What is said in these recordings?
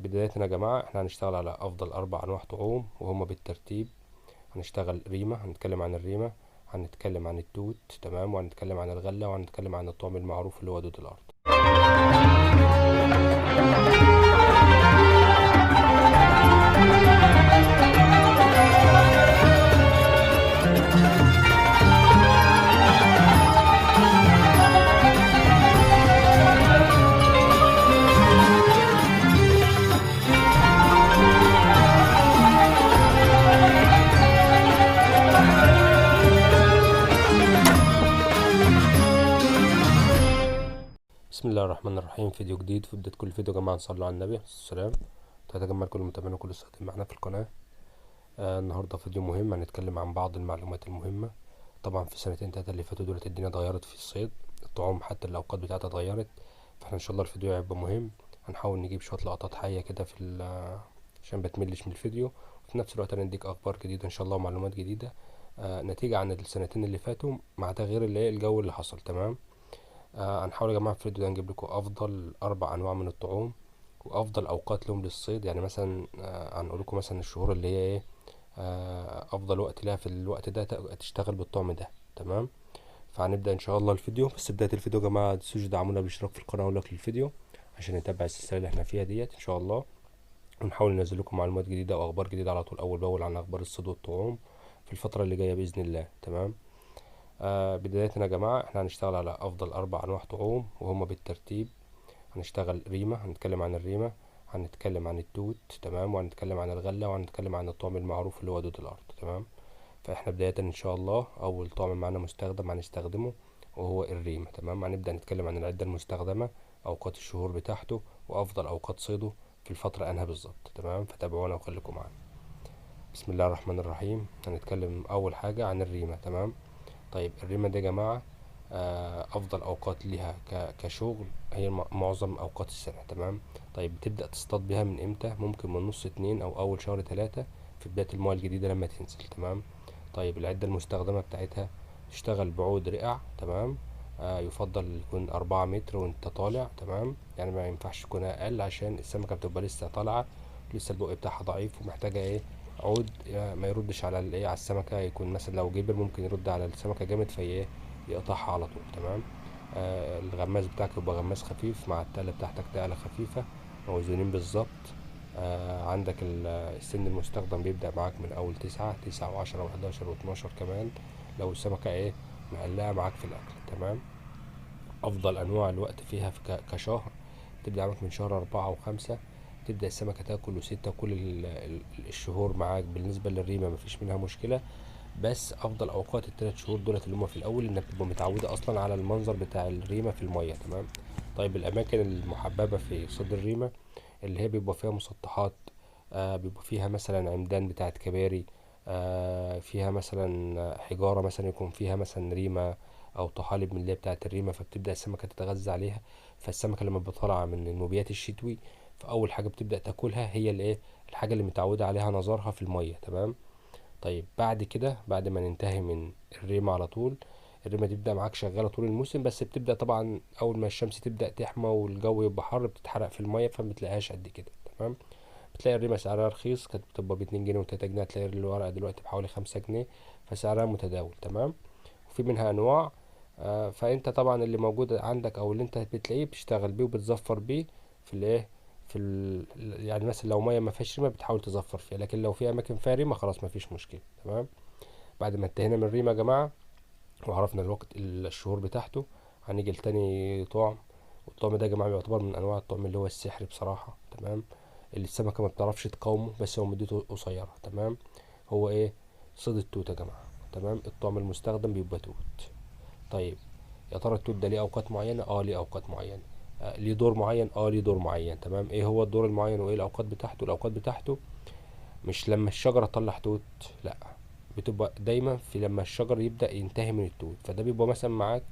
بداية يا جماعة احنا هنشتغل على أفضل 4 أنواع طعوم وهما بالترتيب. هنشتغل ريمة، هنتكلم عن الريمة، هنتكلم عن التوت، تمام، وهنتكلم عن الغلة، وهنتكلم عن الطعم المعروف اللي هو دود الأرض. بسم الله الرحمن الرحيم. فيديو جديد. في بداية كل فيديو يا جماعة نصلوا على النبي السلام. تتجمل كل المتابعين وكل الصادقين معنا في القناة. النهاردة فيديو مهم، هنتكلم عن بعض المعلومات المهمة. طبعا في سنتين تلاتة اللي فاتوا دولت الدنيا اتغيرت في الصيد، الطعوم حتى الأوقات بتاعتها اتغيرت، فاحنا إن شاء الله الفيديو هيبقى مهم. هنحاول نجيب شوية لقطات حية كده عشان مبتملش من الفيديو، وفي نفس الوقت هنديك أخبار جديدة إن شاء الله ومعلومات جديدة نتيجة عن السنتين اللي فاتوا مع تغيير الجو اللي حصل. تمام. هنحاول يا جماعة في الفيديو ده نجيب لكم أفضل 4 أنواع من الطعوم وأفضل أوقات لهم للصيد. يعني مثلا هنقول لكم مثلا الشهور اللي هي إيه أفضل وقت لها في الوقت ده تشتغل بالطعم ده. تمام. فهنبدأ إن شاء الله الفيديو. بس بداية الفيديو يا جماعة متنسوش تدعمونا بالاشتراك في القناة ولايك للفيديو عشان نتابع السلسلة اللي احنا فيها ديت إن شاء الله، ونحاول ننزل لكم معلومات جديدة وأخبار جديدة على طول أول بأول عن أخبار الصيد والطعوم في الفترة اللي جاية بإذن الله. تمام. بداية يا جماعة احنا هنشتغل على أفضل 4 أنواع طعوم وهما بالترتيب. هنشتغل ريمة، هنتكلم عن الريمة، هنتكلم عن التوت، تمام، وهنتكلم عن الغلة، وهنتكلم عن الطعم المعروف اللي هو دود الأرض. تمام. فاحنا بداية إن شاء الله أول طعم معانا مستخدم هنستخدمه وهو الريمة. تمام. هنبدأ نتكلم عن العدة المستخدمة، أوقات الشهور بتاعته، وأفضل أوقات صيده في الفترة أنها بالظبط. تمام. فتابعونا وخليكم معانا. بسم الله الرحمن الرحيم. هنتكلم أول حاجة عن الريمة. تمام. طيب الريمة دي يا جماعة أفضل أوقات ليها كشغل هي معظم أوقات السنة. تمام. طيب بتبدأ تصطاد بيها من إمتى؟ ممكن من نص 2 أو أول شهر 3 في بداية المواد الجديدة لما تنزل. تمام. طيب العدة المستخدمة بتاعتها تشتغل بعود رقع. تمام. يفضل يكون 4 متر وانت طالع. تمام. يعني ما ينفعش تكون أقل عشان السمكة بتبقى لسه طالعة، لسه البق بتاعها ضعيف ومحتاجة عود ما يردش على على السمكة. يكون مثلا لو جبر ممكن يرد على السمكة جامد في يقطعها على طول. تمام. الغماز بتاعك يبقى غماز خفيف مع التقلة بتاعتك تقلة خفيفة موزونين بالظبط. عندك السن المستخدم بيبدأ معاك من أول 9 وعشرة وحداشر واتناشر كمان لو السمكة مقلقة معاك في الأكل. تمام. أفضل أنواع الوقت فيها في كشهر تبدأ معاك من شهر 4 و5، تبدأ السمكة تاكل و6. كل الشهور معاك بالنسبة للريمة مفيش منها مشكلة، بس أفضل أوقات ال3 شهور دولت اللي هما في الأول إنك تبقى متعودة أصلا على المنظر بتاع الريمة في المية. تمام. طيب الأماكن المحببة في صيد الريمة اللي هي بيبقى فيها مسطحات، بيبقى فيها مثلا عمدان بتاعت كباري، فيها مثلا حجارة مثلا يكون فيها مثلا ريمة أو طحالب من اللي هي بتاعت الريمة، فبتبدأ السمكة تتغذى عليها. فالسمكة لما بتطلع من المبيات الشتوي فأول حاجة بتبدأ تاكلها هي الحاجة اللي متعودة عليها نظرها في المية. تمام. طيب بعد كده بعد ما ننتهي من الريمة على طول، الريمة تبدأ معاك شغالة طول الموسم، بس بتبدأ طبعا أول ما الشمس تبدأ تحمى والجو يبقى حر بتتحرق في المية فمبتلاقيهاش قد كده. تمام. بتلاقي الريمة سعرها رخيص، كانت بتبقى ب2 جنيه و3 جنيه، هتلاقي الورقة دلوقتي بحوالي 5 جنيه، فسعرها متداول. تمام. وفي منها أنواع. فأنت طبعا اللي موجود عندك أو اللي أنت بتلاقيه بتشتغل بيه وبتزفر بيه في الإيه في يعني مثلا لو مية ما فيهاش ريمة بتحاول تزفر فيها، لكن لو في أماكن فيها ريمة خلاص ما فيش مشكلة. تمام. بعد ما انتهينا من الريمة يا جماعة وعرفنا الوقت الشهور بتاعته، هنيجي لتاني طعم. والطعم ده يا جماعة يعتبر من أنواع الطعم اللي هو السحري بصراحة. تمام. اللي السمكة ما بتعرفش تقاومه بس هو مدته قصيرة. تمام. هو صيد التوت يا جماعة. تمام. الطعم المستخدم بيبقى توت. طيب يا ترى التوت ده ليه أوقات معينة؟ ليه أوقات معينة. ليه دور معين؟ ليه دور معين. تمام. ايه هو الدور المعين وايه الأوقات بتاعته؟ الأوقات بتاعته مش لما الشجرة تطلع توت، لا، بتبقى دايما في لما الشجر يبدأ ينتهي من التوت. فده بيبقى مثلا معاك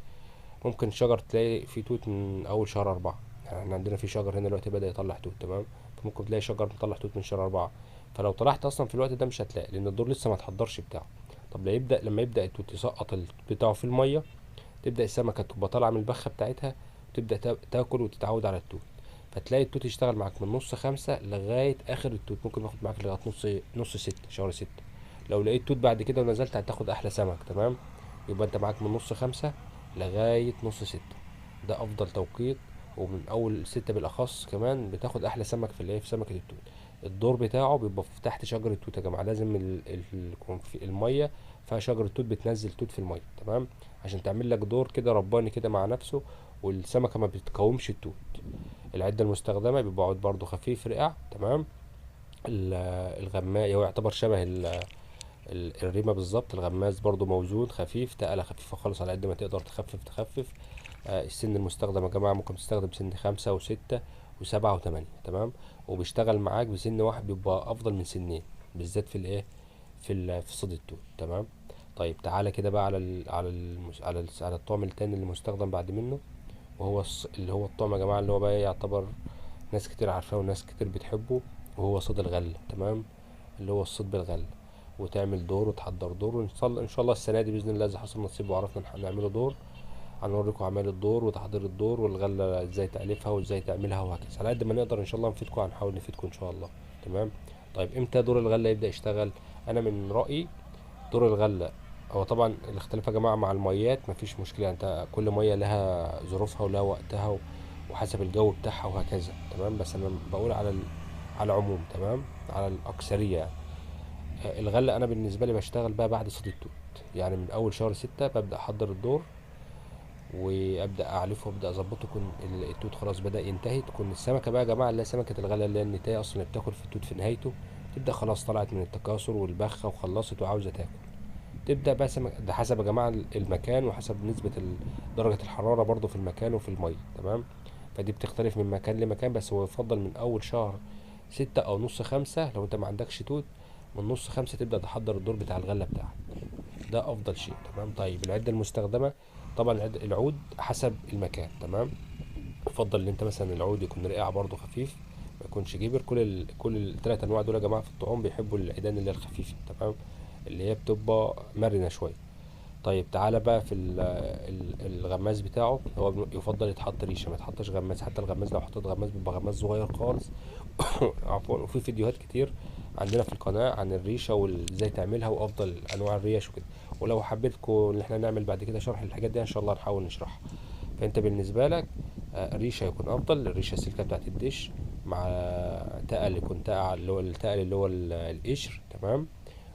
ممكن شجر تلاقي فيه توت من أول شهر 4. يعني احنا عندنا في شجر هنا دلوقتي بدأ يطلع توت. تمام. فممكن تلاقي شجر مطلع توت من شهر 4. فلو طلعت أصلا في الوقت ده مش هتلاقي لأن الدور لسه ما تحضرش بتاعه. طب لما يبدأ التوت يسقط بتاعه في المية، تبدأ السمكة تبقى طالعة من البخة بتاعتها وتبدأ تاكل وتتعود على التوت. فتلاقي التوت يشتغل معاك من نص 5 لغاية آخر التوت، ممكن ياخد معاك لغاية نص 6 شهر 6. لو لقيت توت بعد كده ونزلت هتاخد أحلى سمك. تمام، يبقى انت معاك من نص 5 لغاية نص 6، ده أفضل توقيت. ومن أول 6 بالأخص كمان بتاخد أحلى سمك في الإيه، في سمكة التوت. الدور بتاعه بيبقى في تحت شجر التوت يا جماعة، لازم يكون في المية فيها شجر التوت بتنزل توت في المية. تمام، عشان تعمل لك دور كده رباني كده مع نفسه، والسمكة ما بتقاومش التوت. العدة المستخدمة بيبقى عود برضو خفيف رقع. تمام، الغماية هو يعتبر شبه الريمة بالظبط. الغماز برضو موزون خفيف، تقلة خفيفة خالص على قد ما تقدر تخفف. السن المستخدم يا جماعة ممكن تستخدم سن 5 و6 و7 و8. تمام، وبيشتغل معاك بسن واحد بيبقى أفضل من سنين، بالذات في الإيه، في صيد التوت. تمام، طيب تعالى كده بقى على الطعم التاني اللي مستخدم بعد منه، وهو اللي هو الطعم يا جماعة اللي هو بقى يعتبر ناس كتير عارفاه وناس كتير بتحبه، وهو صيد الغلة. تمام، اللي هو الصيد بالغلة، وتعمل دور وتحضر دور، وان شاء الله السنة دي بإذن الله إذا حصل نصيب وعرفنا نعمله دور، هنوريكم اعمال الدور وتحضير الدور والغلة ازاي تأليفها وازاي تعملها وهكذا. على قد ما نقدر ان شاء الله نفيدكم، هنحاول نفيدكم ان شاء الله. تمام، طيب امتى دور الغلة يبدأ يشتغل؟ انا من رأيي دور الغلة، هو طبعا الاختلاف يا جماعة مع الميات مفيش مشكلة، يعني انت كل مية لها ظروفها ولها وقتها وحسب الجو بتاعها وهكذا. تمام، بس انا بقول على عموم. تمام، على الأكثرية يعني. الغلة انا بالنسبة لي بشتغل بقى بعد صيد التوت، يعني من اول شهر 6 ببدأ احضر الدور وابدا اعلفه وابدا اظبطه، يكون التوت خلاص بدا ينتهي، تكون السمكه بقى يا جماعه اللي هي سمكه الغله اللي هي النتايه اصلا اللي بتاكل في التوت في نهايته، تبدا خلاص طلعت من التكاثر والبخه وخلصت وعاوزه تاكل، تبدا بقى ده حسب يا جماعه المكان وحسب نسبه درجه الحراره برضو في المكان وفي الميه. تمام، فدي بتختلف من مكان لمكان، بس هو يفضل من اول شهر 6 او نص 5 لو انت ما عندكش توت، من نص 5 تبدا تحضر الدور بتاع الغله بتاعك، ده افضل شيء. تمام، طيب العده المستخدمه، طبعا العود حسب المكان. تمام، يفضل ان انت مثلا العود يكون رقيع برضه خفيف، ما يكونش جبر. كل الثلاث انواع دول يا جماعه في الطعوم بيحبوا العيدان اللي هي الخفيفه. تمام، اللي هي بتبقى مرنه شويه. طيب تعالى بقى في الغماز بتاعه، هو يفضل يتحط ريشه، ما يتحطش غماز. حتى الغماز لو حطيت غماز بيبقى غماز صغير خالص. عفوا، وفي فيديوهات كتير عندنا في القناة عن الريشة وازاي تعملها وافضل انواع الريش وكده، ولو حبيتكم ان احنا نعمل بعد كده شرح للحاجات دي ان شاء الله نحاول نشرحها. فانت بالنسبة لك الريشة يكون افضل، الريشة السلكة بتاعت الدش مع تقل، يكون تقل اللي هو التقل اللي هو القشر. تمام،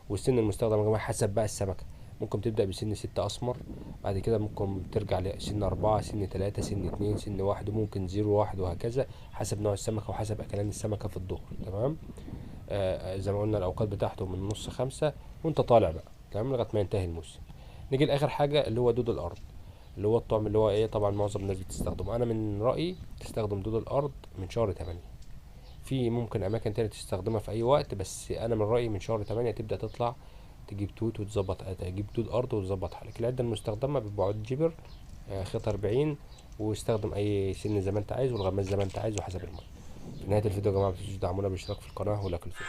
والسن المستخدم يا جماعة حسب بقى السمكة، ممكن تبدأ بسن 6 أسمر، بعد كده ممكن ترجع لسن 4، سن 3، سن 2، سن 1، وممكن 0 و1 وهكذا، حسب نوع السمكة وحسب أكلان السمكة في الظهر. تمام، زي ما قلنا الأوقات بتاعته من نص 5 وأنت طالع بقى. تمام، لغاية ما ينتهي الموسم. نيجي لآخر حاجة اللي هو دود الأرض، اللي هو الطعم اللي هو إيه، طبعا معظم الناس بتستخدمه. أنا من رأيي تستخدم دود الأرض من شهر 8. في ممكن أماكن تانية تستخدمها في أي وقت، بس أنا من رأيي من شهر 8 تبدأ تطلع، تجيب توت وتظبط، تجيب توت أرض وتظبط حالك. العدة المستخدمة بيبقى عود جبر خيط 40، واستخدم أي سن زي ما أنت عايز، والغماز زي ما أنت عايز وحسب المية. في نهاية الفيديو يا جماعة متنسوش تدعمونا بالاشتراك في القناة، ولايك الفيديو.